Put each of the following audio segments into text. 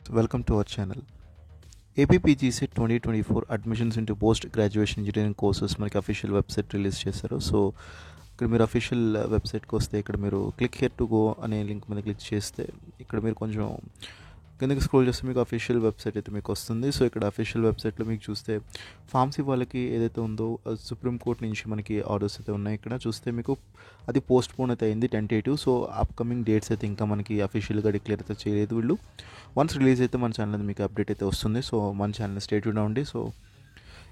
Welcome to our channel. APPGC 2024 admissions into post graduation engineering courses మనకి official website release చేశారు. So ఇక్కడ మీరు official వెబ్సైట్కి వస్తే ఇక్కడ మీరు క్లిక్ హియర్ టు గో అనే లింక్ మీద క్లిక్ చేస్తే ఇక్కడ మీరు కొంచెం కిందకి స్క్రోల్ చేస్తే మీకు అఫీషియల్ వెబ్సైట్ అయితే మీకు వస్తుంది. సో ఇక్కడ అఫీషియల్ వెబ్సైట్లో మీకు చూస్తే ఫార్మసీ వాళ్ళకి ఏదైతే ఉందో సుప్రీంకోర్టు నుంచి మనకి ఆర్డర్స్ అయితే ఉన్నాయి. ఇక్కడ చూస్తే మీకు అది పోస్ట్ పోన్ అయితే అయింది 10/2. సో అప్కమింగ్ డేట్స్ అయితే ఇంకా మనకి అఫీషియల్గా డిక్లేర్ అయితే చేయలేదు వీళ్ళు. వన్స్ రిలీజ్ అయితే మన ఛానల్ మీకు అప్డేట్ అయితే వస్తుంది. సో మన ఛానల్ స్టే ట్యూన్డ్ అవ్వండి. సో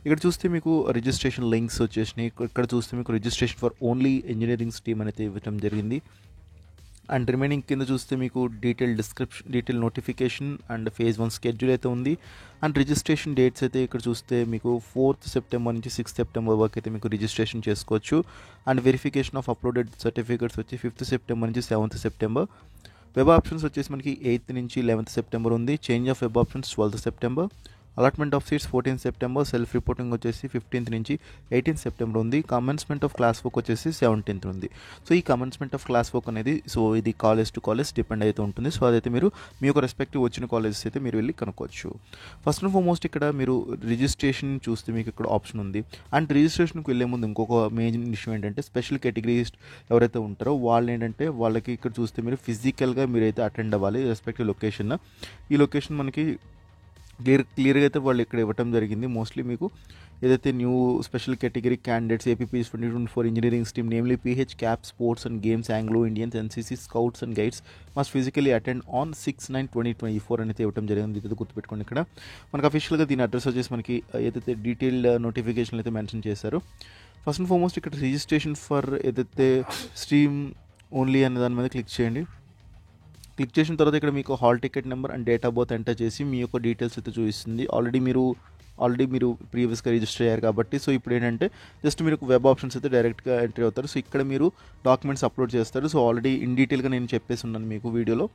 ఇక్కడ చూస్తే మీకు రిజిస్ట్రేషన్ లింక్స్ వచ్చేసినాయి. ఇక్కడ చూస్తే మీకు registration for only engineering stream అనేది ఇవ్వడం జరిగింది. అండ్ రిమైనింగ్ కింద చూస్తే మీకు detail notification and phase 1 schedule అయితే ఉంది. అండ్ రిజిస్ట్రేషన్ డేట్స్ అయితే ఇక్కడ చూస్తే మీకు 4th సెప్టెంబర్ నుంచి 6th సెప్టెంబర్ వరకు అయితే మీకు రిజిస్ట్రేషన్ చేసుకోవచ్చు. And verification of uploaded certificates వచ్చి 5th సెప్టెంబర్ నుంచి 7th సెప్టెంబర్. వెబ్ ఆప్షన్స్ వచ్చేసి మనకి 8th నుంచి 11th సెప్టెంబర్ ఉంది. Change of web options 12th September. Allotment of seats 14th September. Self reporting వచ్చేసి 15th నుంచి 18th సెప్టెంబర్ ఉంది. కమెన్స్మెంట్ ఆఫ్ క్లాస్ వర్క్ వచ్చేసి 17th ఉంది. సో ఈ కమెన్స్మెంట్ ఆఫ్ క్లాస్ వర్క్ అనేది సో ఇది కాలేజ్ టు కాలేజ్ డిపెండ్ అయితే ఉంటుంది. సో అదైతే మీరు మీ యొక్క రెస్పెక్టివ్ వచ్చిన కాలేజెస్ అయితే మీరు వెళ్ళి కనుక్కోవచ్చు. ఫస్ట్ అండ్ ఫార్మోస్ట్ ఇక్కడ మీరు రిజిస్ట్రేషన్ చూస్తే మీకు ఇక్కడ ఆప్షన్ ఉంది. అండ్ రిజిస్ట్రేషన్కి వెళ్ళే ముందు ఇంకొక మెయిన్ ఇష్యూ ఏంటంటే స్పెషల్ కేటగిరీస్ ఎవరైతే ఉంటారో వాళ్ళు ఏంటంటే వాళ్ళకి ఇక్కడ చూస్తే మీరు ఫిజికల్గా మీరైతే అటెండ్ అవ్వాలి రెస్పెక్టివ్ లొకేషన్. ఈ లొకేషన్ మనకి క్లియర్గా అయితే వాళ్ళు ఇక్కడ ఇవ్వటం జరిగింది. మోస్ట్లీ మీకు ఏదైతే new special category candidates APP 2024 engineering stream namely PH CAP sports and games Anglo Indians NCC scouts and guides must physically attend on 6/9/2024 అనేది ఇవ్వడం జరిగింది. ఇది గుర్తుపెట్టుకోండి. ఇక్కడ మనకు అఫీషియల్గా దీని అడ్రస్ వచ్చేసి మనకి ఏదైతే డీటెయిల్డ్ నోటిఫికేషన్ అయితే మెన్షన్ చేశారు. ఫస్ట్ అండ్ ఫార్మోస్ట్ ఇక్కడ రిజిస్ట్రేషన్ ఫర్ ఏదైతే స్ట్రీమ్ ఓన్లీ అనే దాని మీద క్లిక్ చేయండి. క్లిక్ చేసిన తర్వాత ఇక్కడ మీకు hall ticket number and date of birth enter చేసి మీ యొక్క డీటెయిల్స్ అయితే చూపిస్తుంది. ఆల్రెడీ మీరు ప్రీవియస్గా రిజిస్టర్ అయ్యారు కాబట్టి సో ఇప్పుడు ఏంటంటే జస్ట్ మీరు వెబ్ ఆప్షన్స్ అయితే డైరెక్ట్గా ఎంట్రీ అవుతారు. సో ఇక్కడ మీరు డాక్యుమెంట్స్ అప్లోడ్ చేస్తారు. సో ఆల్రెడీ ఇన్ డీటెయిల్గా నేను చెప్పేసి ఉన్నాను మీకు వీడియోలో.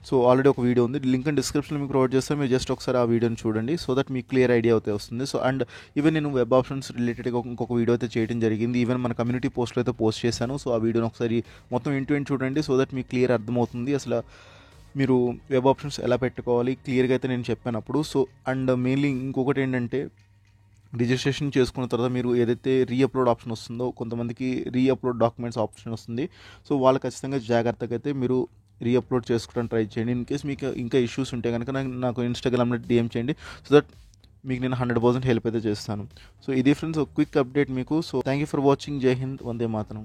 సో ఆల్రెడీ ఒక వీడియో ఉంది, లింక్ అండ్ డిస్క్రిప్షన్లో మీకు ప్రొవైడ్ చేస్తాను. మీరు జస్ట్ ఒకసారి ఆ వీడియోని చూడండి సో దట్ మీకు క్లియర్ ఐడియా అయితే వస్తుంది. సో అండ్ ఈవెన్ నేను వెబ్ ఆప్షన్స్ రిలేటెడ్గా ఇంకొక వీడియో అయితే చేయడం జరిగింది. ఈవెన్ మన కమ్యూనిటీ పోస్ట్లో అయితే పోస్ట్ చేశాను. సో ఆ వీడియోని ఒకసారి మొత్తం ఇంటూ చూడండి సో దట్ మీకు క్లియర్ అర్థమవుతుంది అసలు మీరు వెబ్ ఆప్షన్స్ ఎలా పెట్టుకోవాలి క్లియర్గా అయితే నేను చెప్పాను అప్పుడు. సో అండ్ మెయిన్లీ ఇంకొకటి ఏంటంటే రిజిస్ట్రేషన్ చేసుకున్న తర్వాత మీరు ఏదైతే రీఅప్లోడ్ ఆప్షన్ వస్తుందో కొంతమందికి రీఅప్లోడ్ డాక్యుమెంట్స్ ఆప్షన్ వస్తుంది. సో వాళ్ళు ఖచ్చితంగా జాగ్రత్తగా అయితే మీరు రీఅప్లోడ్ చేసుకోవడానికి ట్రై చేయండి. ఇన్ కేస్ మీకు ఇంకా ఇష్యూస్ ఉంటే కనుక నాకు ఇన్స్టాగ్రామ్లో DM చేయండి సో దట్ మీకు నేను 100% హెల్ప్ అయితే చేస్తాను. సో ఇది ఫ్రెండ్స్ ఒక క్విక్ అప్డేట్ మీకు. So thank you for watching. జై హింద్, వందే మాతరం.